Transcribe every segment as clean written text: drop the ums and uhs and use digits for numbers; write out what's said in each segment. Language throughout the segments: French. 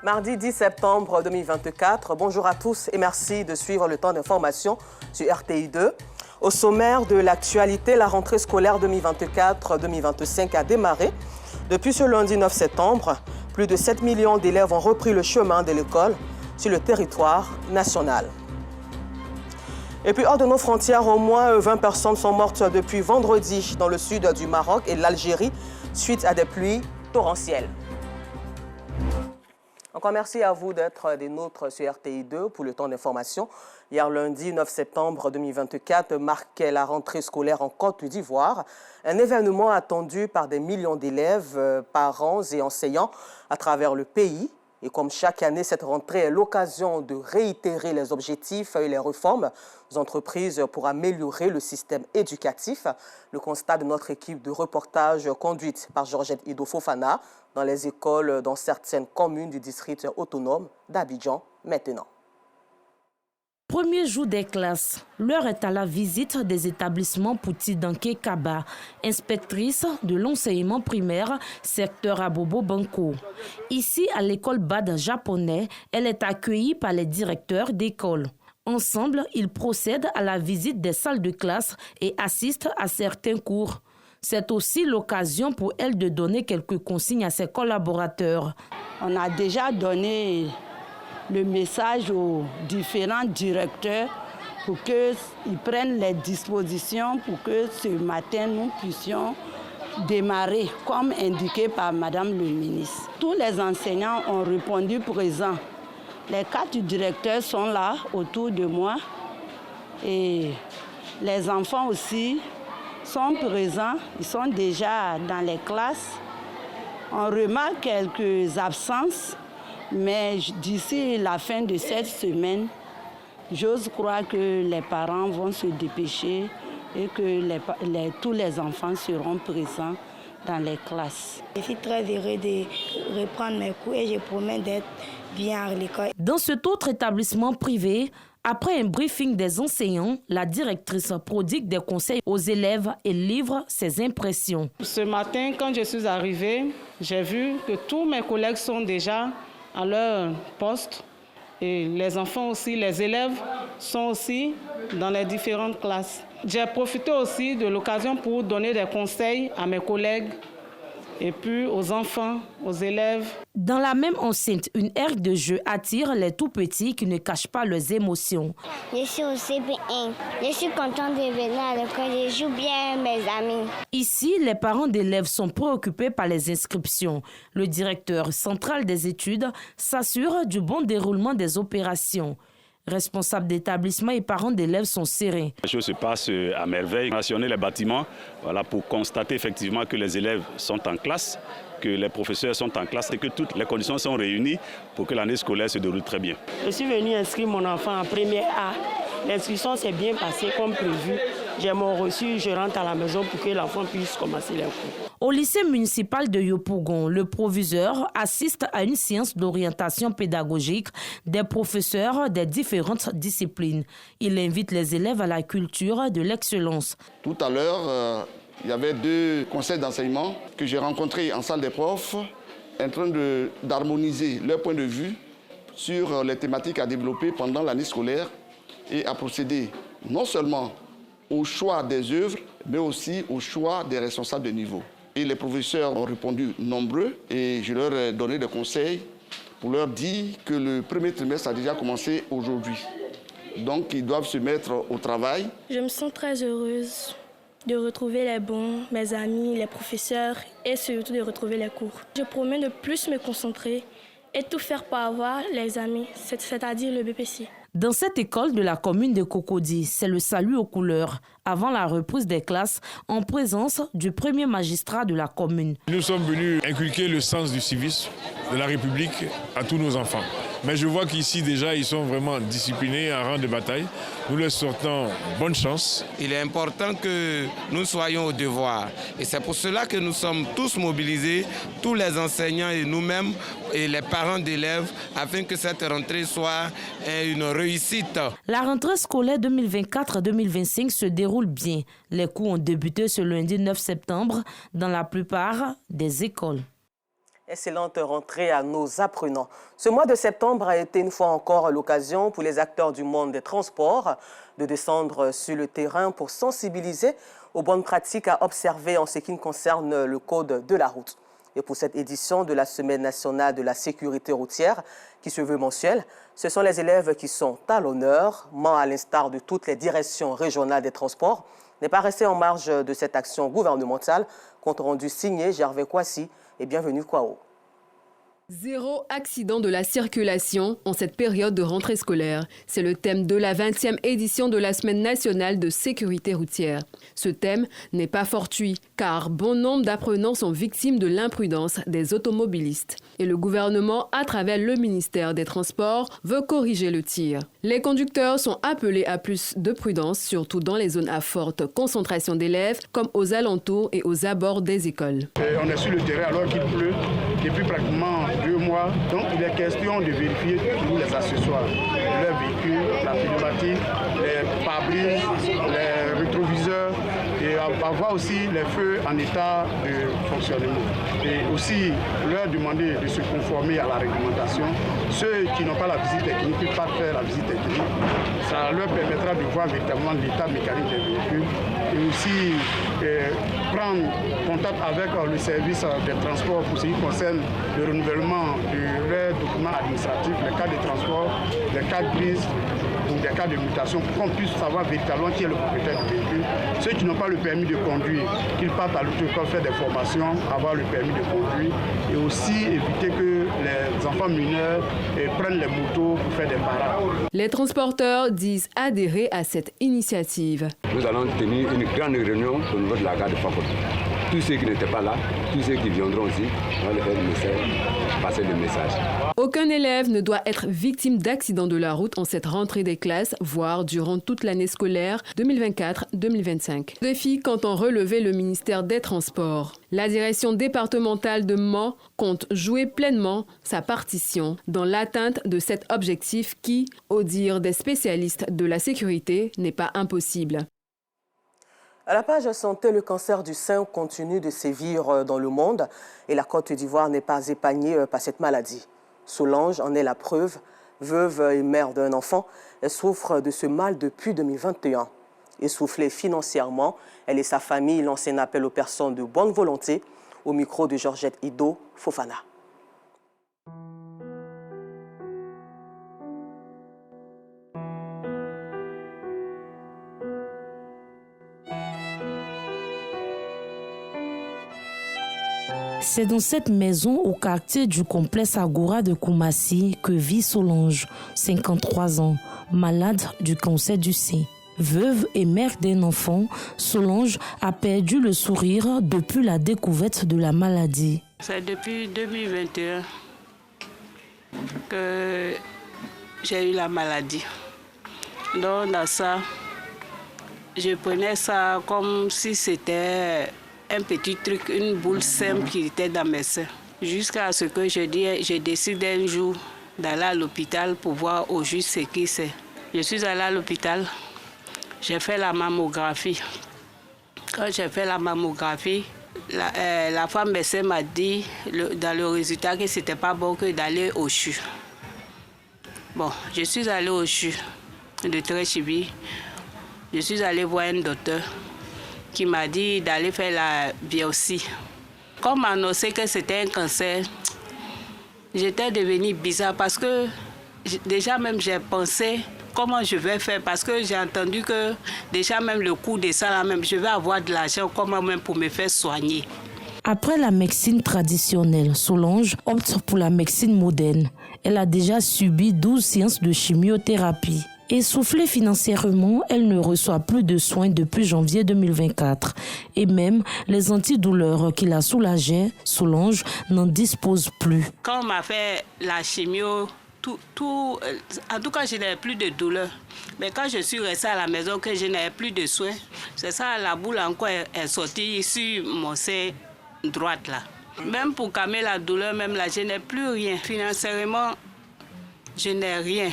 Mardi 10 septembre 2024, bonjour à tous et merci de suivre le temps d'information sur RTI 2. Au sommaire de l'actualité, la rentrée scolaire 2024-2025 a démarré. Depuis ce lundi 9 septembre, plus de 7 millions d'élèves ont repris le chemin de l'école sur le territoire national. Et puis hors de nos frontières, au moins 20 personnes sont mortes depuis vendredi dans le sud du Maroc et l'Algérie suite à des pluies torrentielles. Encore merci à vous d'être des nôtres sur RTI 2 pour le temps d'information. Hier lundi 9 septembre 2024 marquait la rentrée scolaire en Côte d'Ivoire, un événement attendu par des millions d'élèves, parents et enseignants à travers le pays. Et comme chaque année, cette rentrée est l'occasion de réitérer les objectifs et les réformes entreprises pour améliorer le système éducatif. Le constat de notre équipe de reportage conduite par Georgette Ido Fofana dans les écoles dans certaines communes du district autonome d'Abidjan maintenant. Premier jour des classes, l'heure est à la visite des établissements Pouti Danké Kaba, inspectrice de l'enseignement primaire, secteur Abobo Banko. Ici, à l'école Bad japonais, elle est accueillie par les directeurs d'école. Ensemble, ils procèdent à la visite des salles de classe et assistent à certains cours. C'est aussi l'occasion pour elle de donner quelques consignes à ses collaborateurs. On a déjà donné le message aux différents directeurs pour qu'ils prennent les dispositions pour que ce matin, nous puissions démarrer comme indiqué par Madame le ministre. Tous les enseignants ont répondu présents. Les 4 directeurs sont là autour de moi et les enfants aussi sont présents. Ils sont déjà dans les classes. On remarque quelques absences. Mais d'ici la fin de cette semaine, j'ose croire que les parents vont se dépêcher et que tous les enfants seront présents dans les classes. Je suis très heureux de reprendre mes cours et je promets d'être bien à l'école. Dans cet autre établissement privé, après un briefing des enseignants, la directrice prodigue des conseils aux élèves et livre ses impressions. Ce matin, quand je suis arrivée, j'ai vu que tous mes collègues sont déjà à leur poste et les enfants aussi, les élèves sont aussi dans les différentes classes. J'ai profité aussi de l'occasion pour donner des conseils à mes collègues et puis aux enfants, aux élèves. Dans la même enceinte, une aire de jeu attire les tout-petits qui ne cachent pas leurs émotions. Je suis au CP1. Je suis contente de venir à l'école. Je joue bien mes amis. Ici, les parents d'élèves sont préoccupés par les inscriptions. Le directeur central des études s'assure du bon déroulement des opérations. Responsables d'établissement et parents d'élèves sont serrés. Les choses se passent à merveille. On a rationné les bâtiments pour constater effectivement que les élèves sont en classe, que les professeurs sont en classe et que toutes les conditions sont réunies pour que l'année scolaire se déroule très bien. Je suis venue inscrire mon enfant en première A. L'inscription s'est bien passée comme prévu. J'ai mon reçu, je rentre à la maison pour que l'enfant puisse commencer les cours. Au lycée municipal de Yopougon, le proviseur assiste à une séance d'orientation pédagogique des professeurs des différentes disciplines. Il invite les élèves à la culture de l'excellence. Tout à l'heure, il y avait 2 conseils d'enseignement que j'ai rencontrés en salle des profs, en train d'harmoniser leur point de vue sur les thématiques à développer pendant l'année scolaire et à procéder non seulement au choix des œuvres, mais aussi au choix des responsables de niveau. Et les professeurs ont répondu nombreux et je leur ai donné des conseils pour leur dire que le premier trimestre a déjà commencé aujourd'hui. Donc ils doivent se mettre au travail. Je me sens très heureuse de retrouver les bons, mes amis, les professeurs et surtout de retrouver les cours. Je promets de plus me concentrer et tout faire pour avoir les amis, c'est-à-dire le BPC. Dans cette école de la commune de Cocody, c'est le salut aux couleurs, avant la reprise des classes, en présence du premier magistrat de la commune. Nous sommes venus inculquer le sens du civisme de la République à tous nos enfants. Mais je vois qu'ici déjà, ils sont vraiment disciplinés en rang de bataille. Nous leur souhaitons bonne chance. Il est important que nous soyons au devoir. Et c'est pour cela que nous sommes tous mobilisés, tous les enseignants et nous-mêmes et les parents d'élèves, afin que cette rentrée soit une réussite. La rentrée scolaire 2024-2025 se déroule bien. Les cours ont débuté ce lundi 9 septembre dans la plupart des écoles. Excellente rentrée à nos apprenants. Ce mois de septembre a été une fois encore l'occasion pour les acteurs du monde des transports de descendre sur le terrain pour sensibiliser aux bonnes pratiques à observer en ce qui concerne le code de la route. Et pour cette édition de la Semaine nationale de la sécurité routière, qui se veut mensuelle, ce sont les élèves qui sont à l'honneur, à l'instar de toutes les directions régionales des transports, n'est pas resté en marge de cette action gouvernementale. Compte rendu signé Gervais Kwasi et bienvenue Kwao. Zéro accident de la circulation en cette période de rentrée scolaire. C'est le thème de la 20e édition de la Semaine nationale de sécurité routière. Ce thème n'est pas fortuit car bon nombre d'apprenants sont victimes de l'imprudence des automobilistes. Et le gouvernement, à travers le ministère des Transports, veut corriger le tir. Les conducteurs sont appelés à plus de prudence, surtout dans les zones à forte concentration d'élèves, comme aux alentours et aux abords des écoles. On est sur le terrain alors qu'il pleut depuis pratiquement 2 mois. Donc il est question de vérifier tous les accessoires de leur véhicule, la pneumatique, les pare-brises, les rétroviseurs et avoir aussi les feux en état de fonctionnement. Et aussi leur demander de se conformer à la réglementation. Ceux qui n'ont pas la visite technique ne peuvent pas faire la visite technique. Ça leur permettra de voir véritablement l'état mécanique des véhicules et aussi prendre contact avec le service des transports pour ce qui concerne le renouvellement de leurs documents administratifs, les cas de transport, les cas de prise ou des cas de mutation, pour qu'on puisse savoir véritablement qui est le propriétaire du véhicule. Ceux qui n'ont pas le permis de conduire, qu'ils partent à l'auto-école faire des formations, avoir le permis de conduire et aussi éviter que les enfants mineurs prennent les motos pour faire des parades. Les transporteurs disent adhérer à cette initiative. Nous allons tenir une grande réunion au niveau de la gare de Fakoto. Tous ceux qui n'étaient pas là, tous ceux qui viendront aussi, on va leur faire le message, passer le message. Aucun élève ne doit être victime d'accidents de la route en cette rentrée des classes, voire durant toute l'année scolaire 2024-2025. Défi qu'entend relever le ministère des Transports. La direction départementale de Mans compte jouer pleinement sa partition dans l'atteinte de cet objectif qui, au dire des spécialistes de la sécurité, n'est pas impossible. À la page santé, le cancer du sein continue de sévir dans le monde et la Côte d'Ivoire n'est pas épargnée par cette maladie. Solange en est la preuve. Veuve et mère d'un enfant, elle souffre de ce mal depuis 2021. Essoufflée financièrement, elle et sa famille lancent un appel aux personnes de bonne volonté. Au micro de Georgette Ido Fofana. C'est dans cette maison au quartier du complexe Agora de Koumassi que vit Solange, 53 ans, malade du cancer du sein. Veuve et mère d'un enfant, Solange a perdu le sourire depuis la découverte de la maladie. C'est depuis 2021 que j'ai eu la maladie. Donc dans ça, je prenais ça comme si c'était un petit truc, une boule simple qui était dans mes seins. Jusqu'à ce que j'ai décidé un jour d'aller à l'hôpital pour voir au juste ce qui c'est. Je suis allée à l'hôpital, j'ai fait la mammographie. Quand j'ai fait la mammographie, la femme médecin m'a dit dans le résultat que c'était pas bon que d'aller au CHU. Bon, je suis allée au CHU de Tréchibi. Je suis allée voir un docteur qui m'a dit d'aller faire la biopsie. Comme m'a annoncé que c'était un cancer, j'étais devenue bizarre parce que déjà même j'ai pensé comment je vais faire parce que j'ai entendu que déjà même le coût de ça là même, je vais avoir de l'argent comment même pour me faire soigner. Après la médecine traditionnelle, Solange opte pour la médecine moderne. Elle a déjà subi 12 séances de chimiothérapie. Essoufflée financièrement, elle ne reçoit plus de soins depuis janvier 2024. Et même les antidouleurs qui la soulageaient, Solange n'en dispose plus. Quand on m'a fait la chimio, en tout cas, je n'avais plus de douleur. Mais quand je suis restée à la maison, que je n'avais plus de soins, c'est ça, la boule encore est sortie sur mon sein droite là. Même pour calmer la douleur, même là, je n'ai plus rien. Financièrement, je n'ai rien.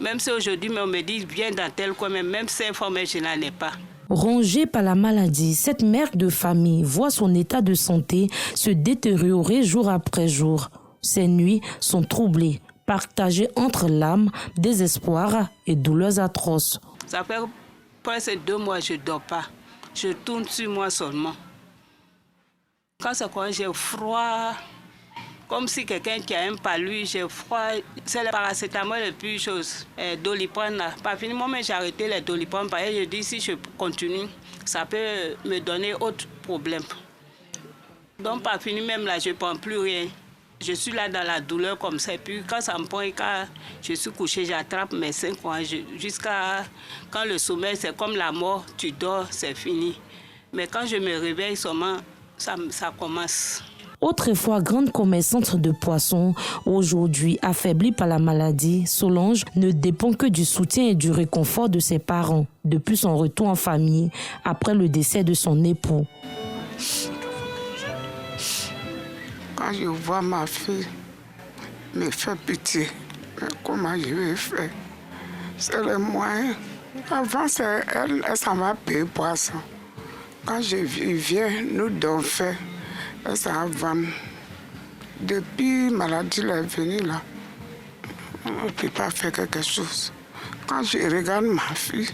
Même si aujourd'hui on me dit viens dans tel coin, même ces formes, je n'en ai pas. Rongée par la maladie, cette mère de famille voit son état de santé se détériorer jour après jour. Ses nuits sont troublées, partagées entre larmes, désespoir et douleurs atroces. Ça fait presque 2 mois que je ne dors pas. Je tourne sur moi seulement. Quand c'est quand j'ai froid, comme si quelqu'un qui a un palu, j'ai froid, c'est le paracétamol et puis chose, Doliprane là. Pas fini, moi j'ai arrêté les Doliprane parce que je dis si je continue, ça peut me donner autre problème. Donc pas fini, même là je ne prends plus rien. Je suis là dans la douleur comme ça. Et puis quand ça me prend, quand je suis couché, j'attrape mes 5 ans. Jusqu'à quand le sommeil, c'est comme la mort, tu dors, c'est fini. Mais quand je me réveille seulement, ça commence. Autrefois grande commerçante de poissons, aujourd'hui affaiblie par la maladie, Solange ne dépend que du soutien et du réconfort de ses parents depuis son retour en famille après le décès de son époux. Quand je vois ma fille me fait pitié, comment je vais faire? C'est le moyen. Avant, c'est elle s'en va payer poisson. Quand je viens, nous devons faire. Elle s'en va. Depuis la maladie est venue là, on ne peut pas faire quelque chose. Quand je regarde ma fille,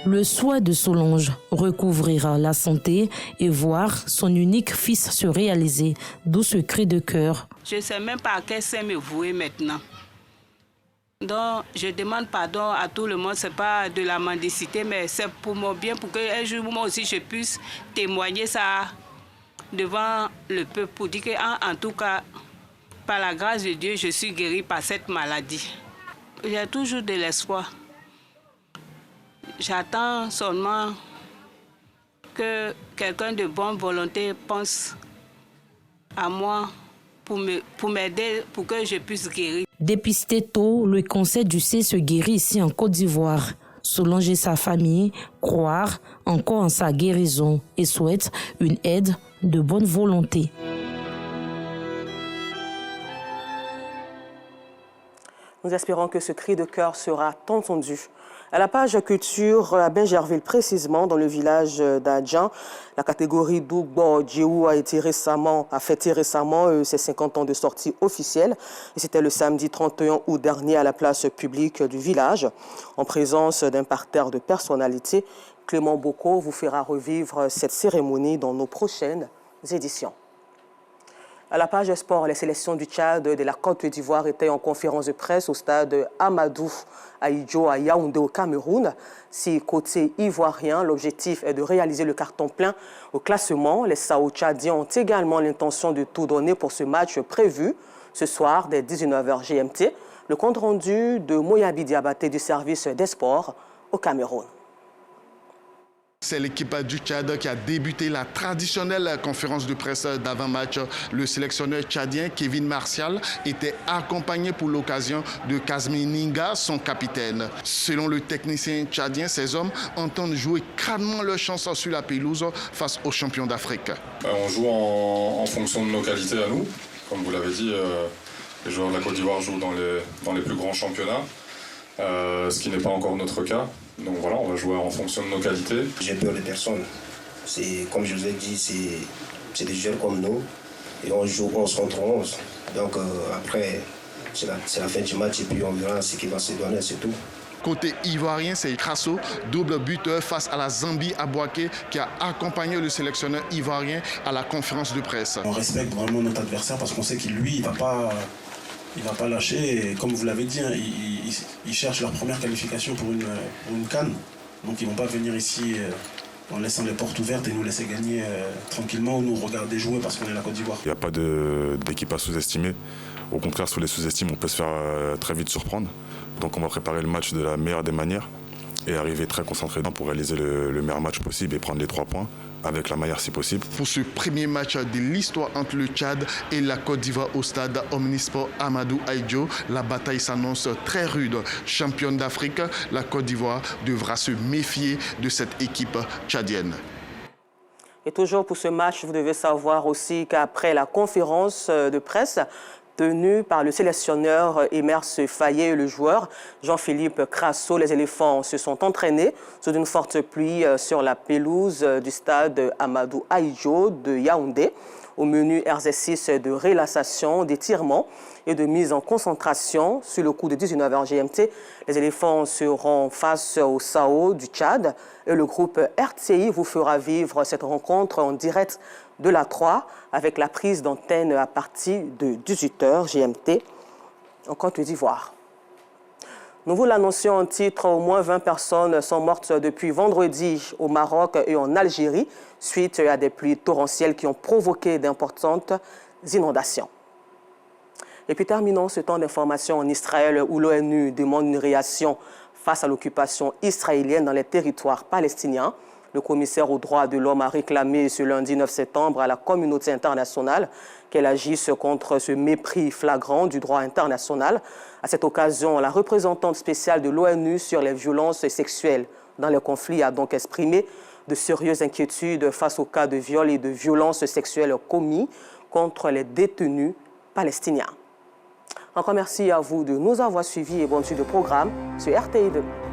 Le souhait de Solange, recouvrir la santé et voir son unique fils se réaliser, d'où ce cri de cœur. Je ne sais même pas à quel sein me vouer maintenant. Donc, je demande pardon à tout le monde. Ce n'est pas de la mendicité, mais c'est pour mon bien, pour qu'un jour, moi aussi, je puisse témoigner ça devant le peuple, pour dire qu'en tout cas, par la grâce de Dieu, je suis guérie par cette maladie. J'ai toujours de l'espoir. J'attends seulement que quelqu'un de bonne volonté pense à moi pour m'aider, pour que je puisse guérir. Dépisté tôt, le cancer du sein se guérit ici en Côte d'Ivoire. Solange et sa famille croient encore en sa guérison et souhaitent une aide de bonne volonté. Nous espérons que ce cri de cœur sera entendu. À la page culture, à Benjerville précisément, dans le village d'Adjan, la catégorie Dougbo Djiou a fêté récemment ses 50 ans de sortie officielle. C'était le samedi 31 août dernier à la place publique du village. En présence d'un parterre de personnalités, Clément Boko vous fera revivre cette cérémonie dans nos prochaines éditions. À la page sport, les sélections du Tchad et de la Côte d'Ivoire étaient en conférence de presse au stade Amadou Ahidjo à Yaoundé au Cameroun. Si côté ivoirien, l'objectif est de réaliser le carton plein au classement, les Sao-Tchadiens ont également l'intention de tout donner pour ce match prévu ce soir dès 19h GMT. Le compte rendu de Moyabi Diabaté du service des sports au Cameroun. C'est l'équipe du Tchad qui a débuté la traditionnelle conférence de presse d'avant-match. Le sélectionneur tchadien Kevin Martial était accompagné pour l'occasion de Kazmi Ninga, son capitaine. Selon le technicien tchadien, ces hommes entendent jouer crânement leur chance sur la pelouse face aux champions d'Afrique. On joue en fonction de nos qualités à nous. Comme vous l'avez dit, les joueurs de la Côte d'Ivoire jouent dans les plus grands championnats, ce qui n'est pas encore notre cas. Donc voilà, on va jouer en fonction de nos qualités. J'ai peur de personne. Comme je vous ai dit, c'est des jeunes comme nous. Et on joue 11 contre 11. Donc après, c'est la fin du match et puis on verra ce qui va se donner, c'est tout. Côté ivoirien, c'est Crasso, double buteur face à la Zambie à Boaké, qui a accompagné le sélectionneur ivoirien à la conférence de presse. On respecte vraiment notre adversaire parce qu'on sait qu'il lui, il va pas lâcher. Et comme vous l'avez dit, hein, ils cherchent leur première qualification pour une CAN. Donc ils ne vont pas venir ici en laissant les portes ouvertes et nous laisser gagner tranquillement ou nous regarder jouer parce qu'on est la Côte d'Ivoire. Il n'y a pas d'équipe à sous-estimer. Au contraire, sous les sous-estimes, on peut se faire très vite surprendre. Donc on va préparer le match de la meilleure des manières et arriver très concentré pour réaliser le meilleur match possible et prendre les 3 points avec la manière si possible. Pour ce premier match de l'histoire entre le Tchad et la Côte d'Ivoire au stade Omnisport Amadou Ahidjo, la bataille s'annonce très rude. Championne d'Afrique, la Côte d'Ivoire devra se méfier de cette équipe tchadienne. Et toujours pour ce match, vous devez savoir aussi qu'après la conférence de presse, Tenu par le sélectionneur Emers Fayet et le joueur Jean-Philippe Crasso, les éléphants se sont entraînés sous une forte pluie sur la pelouse du stade Amadou Ahidjo de Yaoundé. Au menu exercice de relaxation, d'étirement et de mise en concentration sur le coup de 19h GMT. Les éléphants seront face au SAO du Tchad et le groupe RTI vous fera vivre cette rencontre en direct de la 3 avec la prise d'antenne à partir de 18h GMT en Côte d'Ivoire. Nous vous l'annoncions en titre, au moins 20 personnes sont mortes depuis vendredi au Maroc et en Algérie suite à des pluies torrentielles qui ont provoqué d'importantes inondations. Et puis terminons ce temps d'information en Israël où l'ONU demande une réaction face à l'occupation israélienne dans les territoires palestiniens. Le commissaire aux droits de l'homme a réclamé ce lundi 9 septembre à la communauté internationale qu'elle agisse contre ce mépris flagrant du droit international. À cette occasion, la représentante spéciale de l'ONU sur les violences sexuelles dans les conflits a donc exprimé de sérieuses inquiétudes face aux cas de viol et de violences sexuelles commis contre les détenus palestiniens. Encore merci à vous de nous avoir suivis et bonne suite de programme sur RTI2.